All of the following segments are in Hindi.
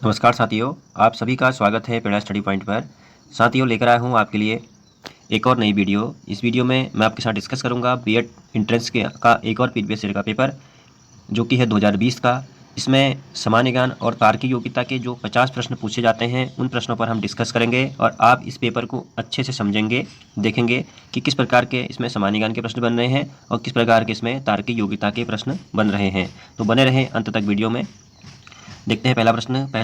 नमस्कार साथियों, आप सभी का स्वागत है प्रेरणा स्टडी पॉइंट पर। साथियों, लेकर आया हूँ आपके लिए एक और नई वीडियो। इस वीडियो में मैं आपके साथ डिस्कस करूँगा बीएड एंट्रेंस का एक और प्रीवियस ईयर का पेपर, जो कि है 2020 का। इसमें सामान्य ज्ञान और तार्किक योग्यता के जो 50 प्रश्न पूछे जाते हैं, उन प्रश्नों पर हम डिस्कस करेंगे और आप इस पेपर को अच्छे से समझेंगे, देखेंगे कि किस प्रकार के इसमें सामान्य ज्ञान के प्रश्न बन रहे हैं और किस प्रकार के इसमें तार्किक योग्यता के प्रश्न बन रहे हैं। तो बने रहें अंत तक वीडियो में। देखते हैं पहला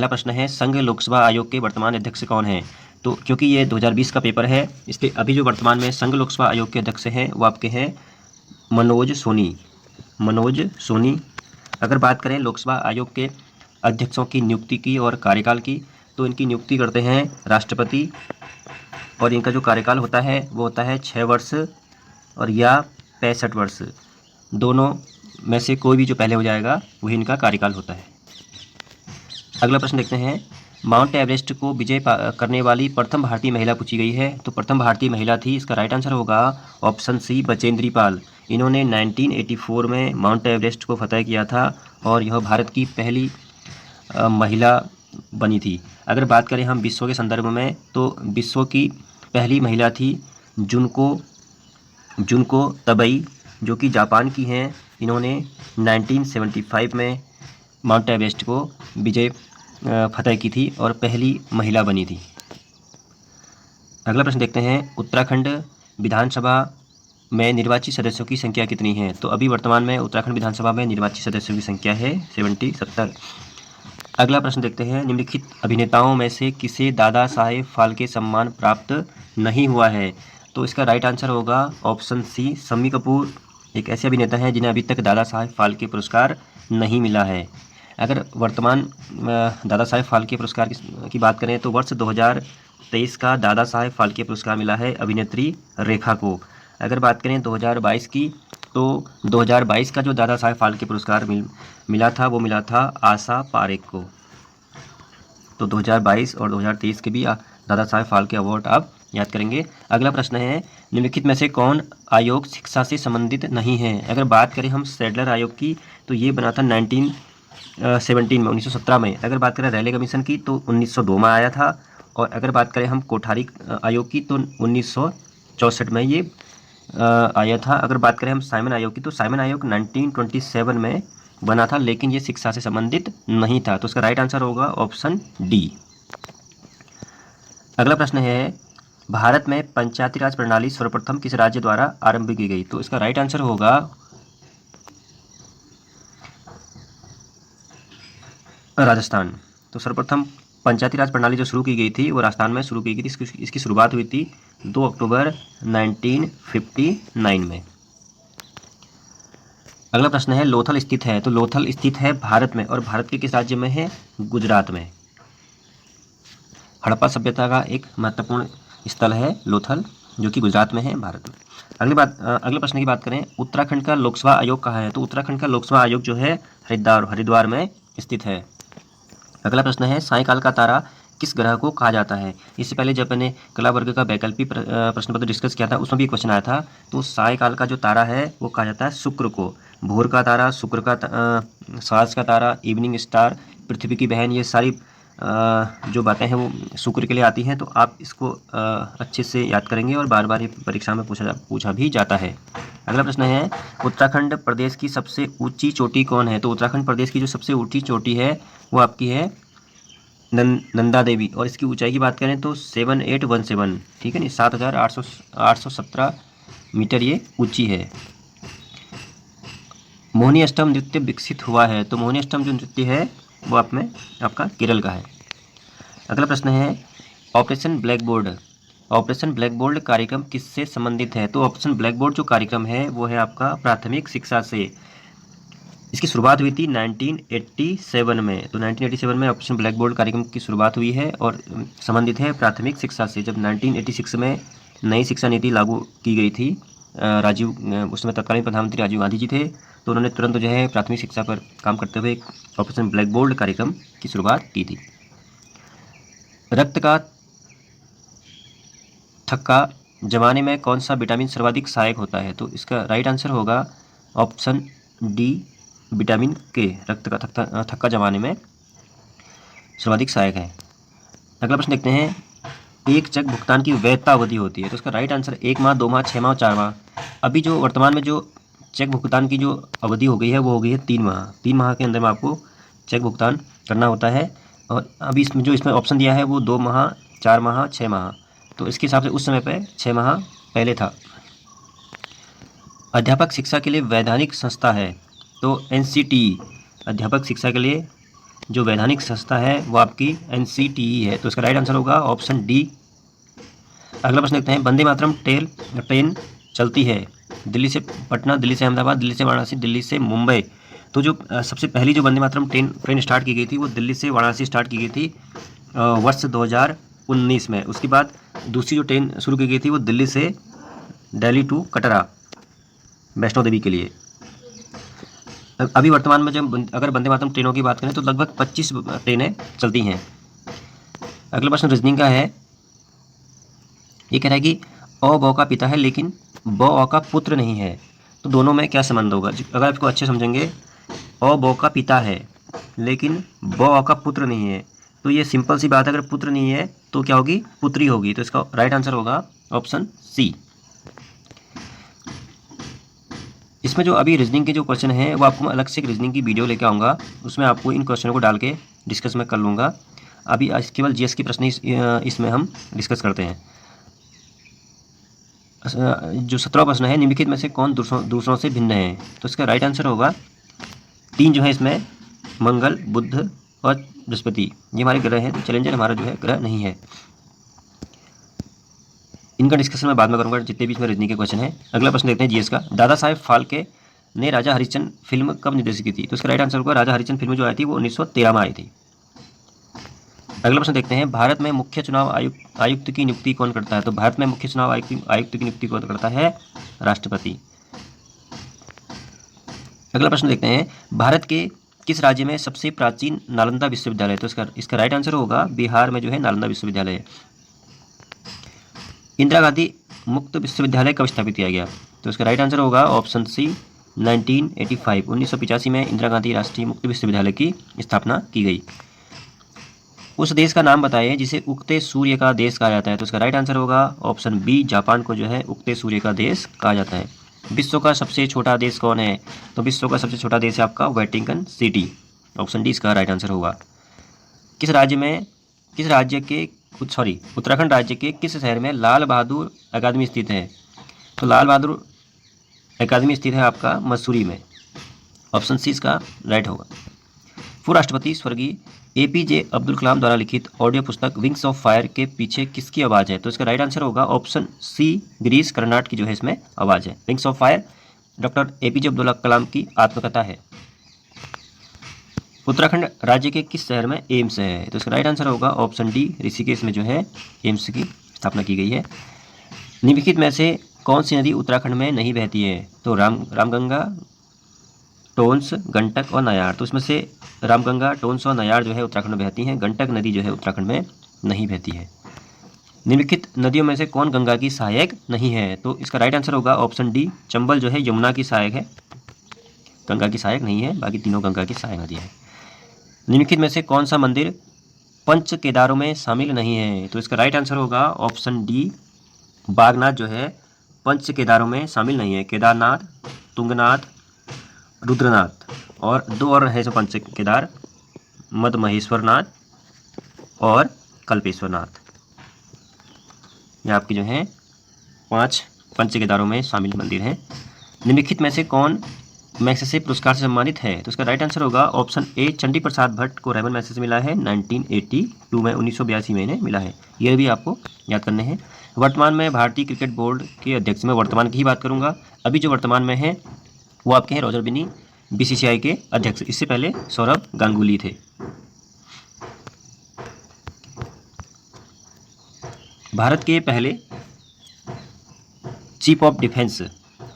प्रश्न है, संघ लोकसेवा आयोग के वर्तमान अध्यक्ष कौन हैं? तो क्योंकि ये 2020 का पेपर है, इसलिए अभी जो वर्तमान में संघ लोकसेवा आयोग के अध्यक्ष हैं वो आपके हैं मनोज सोनी। अगर बात करें लोकसेवा आयोग के अध्यक्षों की नियुक्ति की और कार्यकाल की, तो इनकी नियुक्ति करते हैं राष्ट्रपति और इनका जो कार्यकाल होता है वो होता है 6 वर्ष और या 65 वर्ष। दोनों में से कोई भी जो पहले हो जाएगा वही इनका कार्यकाल होता है। अगला प्रश्न देखते हैं, माउंट एवरेस्ट को विजय करने वाली प्रथम भारतीय महिला पूछी गई है। तो प्रथम भारतीय महिला थी, इसका राइट आंसर होगा ऑप्शन सी, बचेंद्री पाल। इन्होंने 1984 में माउंट एवरेस्ट को फतह किया था और यह भारत की पहली महिला बनी थी। अगर बात करें हम विश्व के संदर्भ में, तो विश्व की पहली महिला थी जुनको तबई, जो कि जापान की हैं। इन्होंने 1975 में माउंट एवरेस्ट को विजय फतह की थी और पहली महिला बनी थी। अगला प्रश्न देखते हैं, उत्तराखंड विधानसभा में निर्वाचित सदस्यों की संख्या कितनी है? तो अभी वर्तमान में उत्तराखंड विधानसभा में निर्वाचित सदस्यों की संख्या है 70। अगला प्रश्न देखते हैं, निम्नलिखित अभिनेताओं में से किसे दादा साहेब फाल्के सम्मान प्राप्त नहीं हुआ है? तो इसका राइट आंसर होगा ऑप्शन सी, शम्मी कपूर एक ऐसे अभिनेता हैं जिन्हें अभी तक दादा साहेब फाल्के पुरस्कार नहीं मिला है। अगर वर्तमान दादा साहेब फाल्के पुरस्कार की बात करें, तो वर्ष 2023 का दादा साहेब फाल्के पुरस्कार मिला है अभिनेत्री रेखा को। अगर बात करें 2022 की, तो 2022 का जो दादा साहेब फाल्के पुरस्कार मिला था वो मिला था आशा पारेख को। तो 2022 और 2023 के भी दादा साहेब फाल्के अवार्ड आप याद करेंगे। अगला प्रश्न है, निम्नलिखित में से कौन आयोग शिक्षा से संबंधित नहीं है? अगर बात करें हम सैडलर आयोग की, तो ये बना था 1917 में। अगर बात करें रैले कमीशन की, तो 1902 में आया था। और अगर बात करें हम कोठारी आयोग की, तो 1964 में ये आया था। अगर बात करें हम साइमन आयोग की, तो साइमन आयोग 1927 में बना था, लेकिन ये शिक्षा से संबंधित नहीं था। तो इसका राइट आंसर होगा ऑप्शन डी। अगला प्रश्न है, भारत में पंचायती राज प्रणाली सर्वप्रथम किस राज्य द्वारा आरंभ की गई? तो इसका राइट आंसर होगा राजस्थान। तो सर्वप्रथम पंचायती राज प्रणाली जो शुरू की गई थी वो राजस्थान में शुरू की गई थी। इसकी शुरुआत हुई थी 2 अक्टूबर 1959 में। अगला प्रश्न है, लोथल स्थित है। तो लोथल स्थित है भारत में, और भारत के किस राज्य में है? गुजरात में। हड़प्पा सभ्यता का एक महत्वपूर्ण स्थल है लोथल, जो कि गुजरात में है, भारत में। अगले प्रश्न की बात करें, उत्तराखंड का लोकसेवा आयोग कहाँ है? तो उत्तराखंड का लोकसेवा आयोग जो है हरिद्वार में स्थित है। अगला प्रश्न है, सायंकाल का तारा किस ग्रह को कहा जाता है? इससे पहले जब मैंने कला वर्ग का वैकल्पिक प्रश्न पत्र डिस्कस किया था, उसमें भी क्वेश्चन आया था। तो सायंकाल का जो तारा है वो कहा जाता है शुक्र को। भोर का तारा, शुक्र का साज का तारा, इवनिंग स्टार, पृथ्वी की बहन, ये सारी जो बातें हैं वो शुक्र के लिए आती हैं। तो आप इसको अच्छे से याद करेंगे और बार बार ये परीक्षा में पूछा भी जाता है। अगला प्रश्न है, उत्तराखंड प्रदेश की सबसे ऊंची चोटी कौन है? तो उत्तराखंड प्रदेश की जो सबसे ऊंची चोटी है वो आपकी है नंदा देवी, और इसकी ऊंचाई की बात करें तो 7817, ठीक है नहीं, 7817 मीटर ये ऊंची है। मोहिनी अष्टम नृत्य विकसित हुआ है। तो मोहिनी अष्टम जो नृत्य है वो आपका केरल का है। अगला प्रश्न है, ऑपरेशन ब्लैकबोर्ड कार्यक्रम किससे संबंधित है? तो ऑपरेशन ब्लैकबोर्ड जो कार्यक्रम है वो है आपका प्राथमिक शिक्षा से। इसकी शुरुआत हुई थी 1987 में। तो 1987 में ऑपरेशन ब्लैकबोर्ड कार्यक्रम की शुरुआत हुई है और संबंधित है प्राथमिक शिक्षा से। जब 1986 में नई शिक्षा नीति लागू की गई थी, उस समय तत्कालीन प्रधानमंत्री राजीव गांधी जी थे, तो उन्होंने तुरंत जो है प्राथमिक शिक्षा पर काम करते हुए ऑपरेशन ब्लैकबोर्ड कार्यक्रम की शुरुआत की थी। रक्त का थक्का जमाने में कौन सा विटामिन सर्वाधिक सहायक होता है? तो इसका राइट आंसर होगा ऑप्शन डी, विटामिन के। रक्त का थक्का जमाने में सर्वाधिक सहायक है। अगला प्रश्न देखते हैं, एक चेक भुगतान की वैधता अवधि होती है, तो इसका राइट आंसर 1 माह, 2 माह, 6 माह और 4 माह। अभी जो वर्तमान में जो चेक भुगतान की जो अवधि हो गई है वो हो गई है 3 माह। 3 माह के अंदर में आपको चेक भुगतान करना होता है। और अभी इसमें ऑप्शन दिया है वो 2 माह, 4 माह, 6 माह, तो इसके हिसाब से उस समय पे 6 माह पहले था। अध्यापक शिक्षा के लिए वैधानिक संस्था है, तो NCTE अध्यापक शिक्षा के लिए जो वैधानिक संस्था है वो आपकी NCTE है, तो इसका राइट आंसर होगा ऑप्शन डी। अगला प्रश्न देखते हैं, वंदे मातरम ट्रेन चलती है दिल्ली से पटना, दिल्ली से अहमदाबाद, दिल्ली से वाराणसी, दिल्ली से मुंबई। तो जो सबसे पहली जो वंदे मातरम ट्रेन स्टार्ट की गई थी वो दिल्ली से वाराणसी स्टार्ट की गई थी वर्ष 2019 में। उसके बाद दूसरी जो ट्रेन शुरू की गई थी वो दिल्ली से दिल्ली टू कटरा वैष्णो देवी के लिए। अभी वर्तमान में जब अगर वंदे मातरम ट्रेनों की बात करें तो लगभग 25 ट्रेनें चलती हैं। अगला प्रश्न रीजनिंग का है, ये कह रहा है कि अ ब का पिता है लेकिन ब अ का पुत्र नहीं है, तो दोनों में क्या संबंध होगा। अगर आपको अच्छे समझेंगे, अ ब का पिता है लेकिन ब अ का पुत्र नहीं है, तो ये सिंपल सी बात है, अगर पुत्र नहीं है तो क्या होगी, पुत्री होगी, तो इसका राइट आंसर होगा ऑप्शन सी। इसमें जो अभी रीजनिंग के जो क्वेश्चन हैं वो आपको मैं अलग से एक रीजनिंग की वीडियो लेके आऊँगा, उसमें आपको इन क्वेश्चनों को डाल के डिस्कस मैं कर लूँगा। अभी आज केवल जीएस के प्रश्न इसमें हम डिस्कस करते हैं। जो 17वां प्रश्न है, निम्नलिखित में से कौन दूसरों से भिन्न है, तो इसका राइट आंसर होगा 3 जो है इसमें मंगल, बुध और बृहस्पति, ये हमारे ग्रह हैं, तो चैलेंजर हमारा जो है ग्रह नहीं है। इनका डिस्कशन मैं बाद में करूँगा जितने भी इसमें रीजनिंग के क्वेश्चन हैं। अगला प्रश्न देखते हैं जीएस का, दादा साहेब फाल्के ने राजा हरिश्चंद्र फिल्म कब निर्देशित की थी, तो इसका राइट आंसर होगा राजा हरिश्चंद्र फिल्म जो आई थी वो 1913 में आई थी। अगला प्रश्न देखते हैं, भारत में मुख्य चुनाव आयुक्त की नियुक्ति कौन करता है, तो भारत में मुख्य चुनाव आयुक्त की नियुक्ति कौन करता है, राष्ट्रपति। अगला प्रश्न देखते हैं, भारत के किस राज्य में सबसे प्राचीन नालंदा विश्वविद्यालय, तो इसका राइट आंसर होगा बिहार में जो है नालंदा विश्वविद्यालय। इंदिरा गांधी मुक्त विश्वविद्यालय कब स्थापित किया गया, तो इसका राइट आंसर होगा ऑप्शन सी 1985। 1985 में इंदिरा गांधी राष्ट्रीय मुक्त विश्वविद्यालय की स्थापना की गई। उस देश का नाम बताइए जिसे उगते सूर्य का देश कहा जाता है, तो इसका राइट आंसर होगा ऑप्शन बी, जापान को जो है उगते सूर्य का देश कहा जाता है। विश्व का सबसे छोटा देश कौन है, तो विश्व का सबसे छोटा देश है आपका वेटिकन सिटी, ऑप्शन डी इसका राइट आंसर होगा। उत्तराखंड राज्य के किस शहर में लाल बहादुर अकादमी स्थित है, तो लाल बहादुर अकादमी स्थित है आपका मसूरी में, ऑप्शन सी इसका राइट होगा। पूर्व राष्ट्रपति स्वर्गीय APJ अब्दुल कलाम द्वारा लिखित ऑडियो पुस्तक विंग्स ऑफ फायर के पीछे किसकी आवाज़ है, तो इसका राइट आंसर होगा ऑप्शन सी, गिरीश कर्नाड की जो है इसमें आवाज़ है। Wings of Fire doctor APJ Abdul Kalam की आत्मकथा है। उत्तराखंड राज्य के किस शहर में एम्स है, तो इसका राइट आंसर होगा ऑप्शन डी, ऋषिकेश में जो है एम्स की स्थापना की गई है। निम्नलिखित में से कौन सी नदी उत्तराखंड में नहीं बहती है, तो रामगंगा, टोंस, गंडक और नायार, तो इसमें से रामगंगा, टोंस और नायार जो है उत्तराखंड में बहती हैं, गंडक नदी जो है उत्तराखंड में नहीं बहती है। निम्नलिखित नदियों में से कौन गंगा की सहायक नहीं है, तो इसका राइट आंसर होगा ऑप्शन डी, चंबल जो है यमुना की सहायक है, गंगा की सहायक नहीं है, बाकी तीनों गंगा की सहायक नदियाँ हैं। निम्नलिखित में से कौन सा मंदिर पंच केदारों में शामिल नहीं है, तो इसका राइट आंसर होगा ऑप्शन डी, बागनाथ जो है पंच केदारों में शामिल नहीं है। केदारनाथ, तुंगनाथ, रुद्रनाथ और 2 और है जो पंच केदार, मद महेश्वरनाथ और कल्पेश्वरनाथ, ये आपकी जो है 5 पंच केदारों में शामिल मंदिर हैं। निम्नलिखित में से कौन मैग्सेसे पुरस्कार से सम्मानित है, तो इसका राइट आंसर होगा ऑप्शन ए, चंडी प्रसाद भट्ट को रेमन मैग्सेसे मिला है 1982 में, 1982 में इन्हें मिला है, ये भी आपको याद करने हैं। वर्तमान में भारतीय क्रिकेट बोर्ड के अध्यक्ष, मैं वर्तमान की ही बात करूंगा, अभी जो वर्तमान में है वो आपके हैं रोजर बिनी, BCCI के अध्यक्ष, इससे पहले सौरभ गांगुली थे। भारत के पहले चीफ ऑफ डिफेंस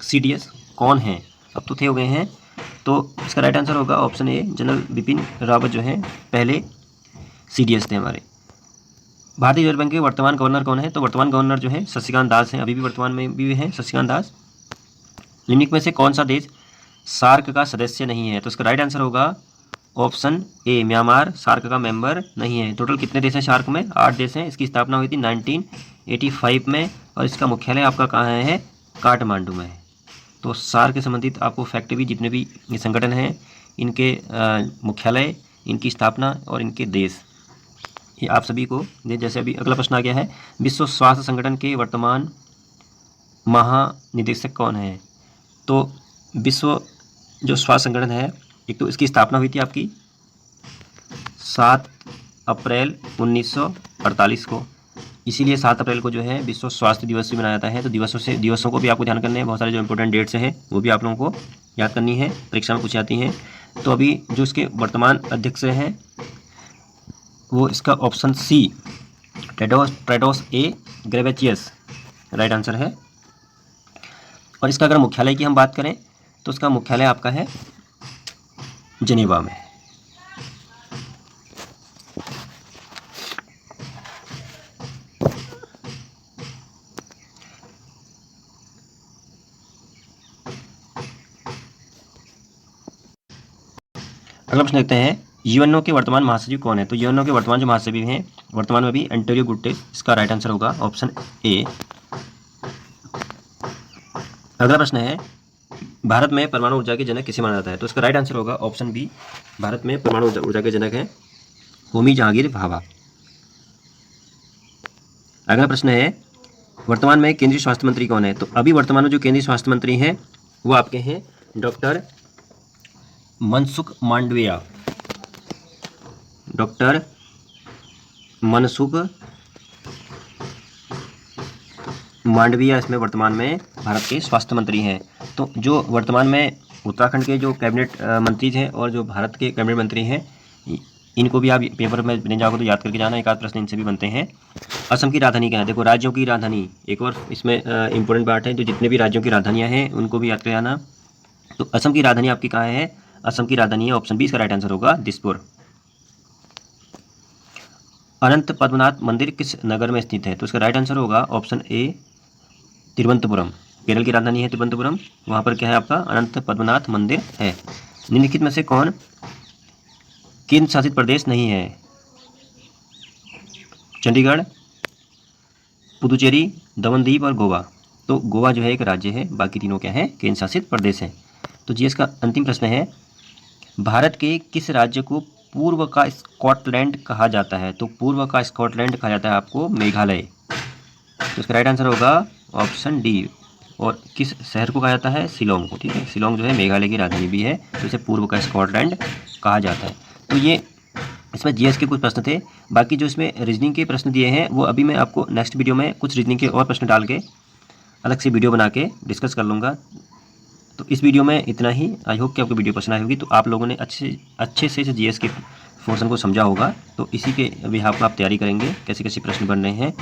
CDS कौन है, अब तो थे हो गए हैं, तो इसका राइट आंसर होगा option A, general Bipin Rawat जो है पहले CDS थे हमारे। भारतीय रिजर्व बैंक के वर्तमान गवर्नर कौन है, तो वर्तमान गवर्नर जो है शशिकांत दास हैं, अभी भी वर्तमान में भी हैं शशिकांत दास। निम्नलिखित में से कौन सा देश सार्क का सदस्य नहीं है, तो इसका राइट आंसर होगा ऑप्शन ए म्यांमार सार्क का मेंबर नहीं है। टोटल कितने देश हैं सार्क में? 8 देश हैं। इसकी स्थापना हुई थी 1985 में और इसका मुख्यालय आपका कहाँ है? काठमांडू में है। तो सार्क के संबंधित आपको फैक्ट भी, जितने भी ये संगठन हैं इनके मुख्यालय, इनकी स्थापना और इनके देश, ये आप सभी को जैसे अभी अगला प्रश्न आ गया है, विश्व स्वास्थ्य संगठन के वर्तमान महानिदेशक कौन है? तो विश्व जो स्वास्थ्य संगठन है, एक तो इसकी स्थापना हुई थी आपकी 7 अप्रैल 1948 को, इसीलिए 7 अप्रैल को जो है विश्व स्वास्थ्य दिवस भी मनाया जाता है। तो दिवसों को भी आपको ध्यान करने हैं, बहुत सारे जो इंपॉर्टेंट डेट्स हैं वो भी आप लोगों को याद करनी है, परीक्षा में पूछी जाती हैं। तो अभी जो इसके वर्तमान अध्यक्ष हैं वो इसका option C Tedros A Ghebreyesus right answer है। और इसका अगर मुख्यालय की हम बात करें तो इसका मुख्यालय आपका है जेनेवा में। अगला प्रश्न देखते हैं, यूएनओ के वर्तमान महासचिव कौन है? तो यूएनओ के वर्तमान जो महासचिव हैं वर्तमान में भी एंटोनियो गुटेरेस, इसका राइट आंसर होगा ऑप्शन ए। अगला प्रश्न है, भारत में परमाणु ऊर्जा के जनक किसे माना जाता है? तो इसका राइट आंसर होगा ऑप्शन बी। भारत में परमाणु ऊर्जा के जनक हैं होमी जहांगीर भाभा। अगला प्रश्न है, वर्तमान में केंद्रीय स्वास्थ्य मंत्री कौन है? तो अभी वर्तमान में जो केंद्रीय स्वास्थ्य मंत्री हैं वो आपके हैं डॉक्टर मनसुख मांडविया। डॉक्टर मनसुख मांडविया इसमें वर्तमान में भारत के स्वास्थ्य मंत्री हैं। तो जो वर्तमान में उत्तराखंड के जो कैबिनेट मंत्री हैं और जो भारत के कैबिनेट मंत्री हैं, इनको भी आप पेपर में नहीं जाओगे तो याद करके जाना, एक आध प्रश्न इनसे भी बनते हैं। असम की राजधानी क्या है? देखो राज्यों की राजधानी एक और इसमें इंपॉर्टेंट पार्ट है, जो जितने भी राज्यों की राजधानियाँ हैं उनको भी याद कर जाना। तो असम की राजधानी आपकी कहाँ है? असम की राजधानी है ऑप्शन बी, इसका राइट आंसर होगा दिसपुर। अनंत पद्मनाथ मंदिर किस नगर में स्थित है? तो इसका राइट आंसर होगा ऑप्शन ए तिरुवनंतपुरम। केरल की राजधानी है तिरुवनंतपुरम, वहाँ पर क्या है आपका अनंत पद्मनाथ मंदिर है। निम्नलिखित में से कौन केंद्र शासित प्रदेश नहीं है? चंडीगढ़, पुदुचेरी, दमनदीव और गोवा। तो गोवा जो है एक राज्य है, बाकी तीनों क्या है? केंद्र शासित प्रदेश है। तो जीएस का अंतिम प्रश्न है, भारत के किस राज्य को पूर्व का स्कॉटलैंड कहा जाता है? तो पूर्व का स्कॉटलैंड कहा जाता है आपको मेघालय। तो इसका राइट आंसर होगा ऑप्शन डी। और किस शहर को कहा जाता है? शिलोंग को। ठीक है, शिलोंग जो है मेघालय की राजधानी भी है, तो इसे पूर्व का स्कॉटलैंड कहा जाता है। तो ये इसमें जीएस के कुछ प्रश्न थे। बाकी जो इसमें रीजनिंग के प्रश्न दिए हैं वो अभी मैं आपको नेक्स्ट वीडियो में कुछ रीजनिंग के और प्रश्न डाल के अलग से वीडियो बना के डिस्कस कर लूँगा। तो इस वीडियो में इतना ही। आई होप कि आपको वीडियो पसंद आई होगी। तो आप लोगों ने अच्छे से जीएस के पोर्शन को समझा होगा। तो इसी के बिहाफ पर आप तैयारी करेंगे, कैसे कैसे प्रश्न बन रहे हैं।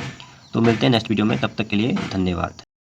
तो मिलते हैं नेक्स्ट वीडियो में, तब तक के लिए धन्यवाद।